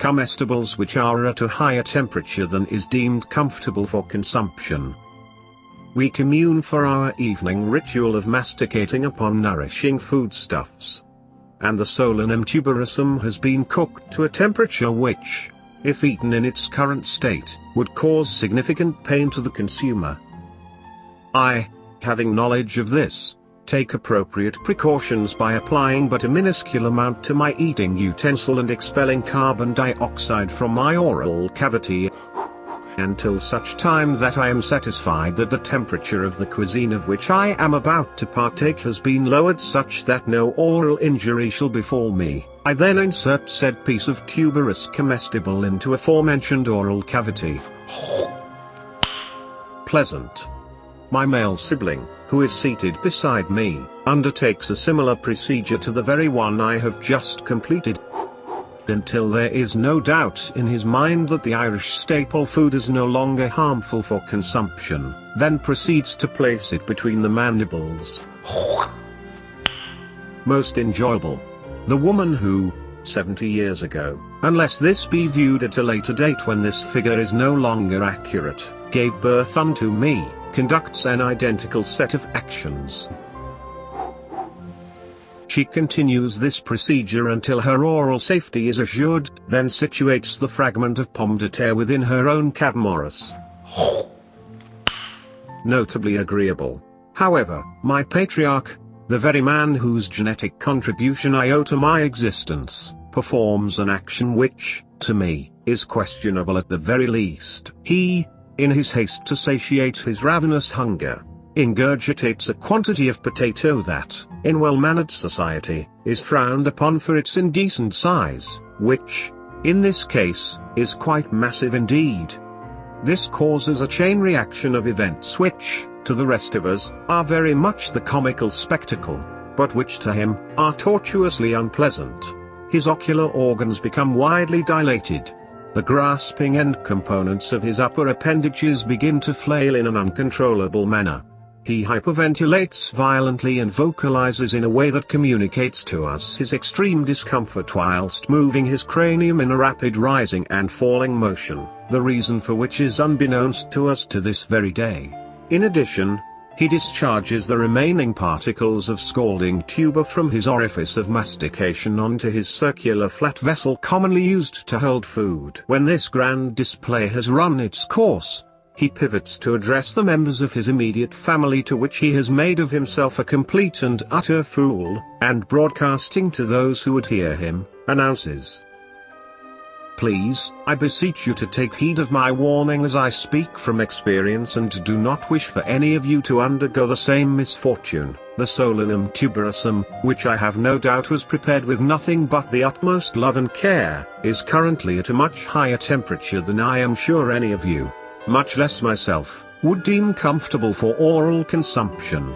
comestibles which are at a higher temperature than is deemed comfortable for consumption. We commune for our evening ritual of masticating upon nourishing foodstuffs. And the solanum tuberosum has been cooked to a temperature which, if eaten in its current state, would cause significant pain to the consumer. I, having knowledge of this, take appropriate precautions by applying but a minuscule amount to my eating utensil and expelling carbon dioxide from my oral cavity until such time that I am satisfied that the temperature of the cuisine of which I am about to partake has been lowered such that no oral injury shall befall me. I then insert said piece of tuberous comestible into aforementioned oral cavity. Pleasant. My male sibling, who is seated beside me, undertakes a similar procedure to the very one I have just completed, until there is no doubt in his mind that the Irish staple food is no longer harmful for consumption, then proceeds to place it between the mandibles. Most enjoyable. The woman who, 70 years ago, unless this be viewed at a later date when this figure is no longer accurate, gave birth unto me, conducts an identical set of actions. She continues this procedure until her oral safety is assured, then situates the fragment of pomme de terre within her own cavum oris. Notably agreeable. However, my patriarch, the very man whose genetic contribution I owe to my existence, performs an action which, to me, is questionable at the very least. He, in his haste to satiate his ravenous hunger, ingurgitates a quantity of potato that, in well-mannered society, is frowned upon for its indecent size, which, in this case, is quite massive indeed. This causes a chain reaction of events which, to the rest of us, are very much the comical spectacle, but which to him, are tortuously unpleasant. His ocular organs become widely dilated. The grasping end components of his upper appendages begin to flail in an uncontrollable manner. He hyperventilates violently and vocalizes in a way that communicates to us his extreme discomfort whilst moving his cranium in a rapid rising and falling motion, the reason for which is unbeknownst to us to this very day. In addition, he discharges the remaining particles of scalding tuber from his orifice of mastication onto his circular flat vessel commonly used to hold food. When this grand display has run its course, he pivots to address the members of his immediate family to which he has made of himself a complete and utter fool, and broadcasting to those who would hear him, announces, "Please, I beseech you to take heed of my warning as I speak from experience and do not wish for any of you to undergo the same misfortune. The solanum tuberosum, which I have no doubt was prepared with nothing but the utmost love and care, is currently at a much higher temperature than I am sure any of you, much less myself, would deem comfortable for oral consumption.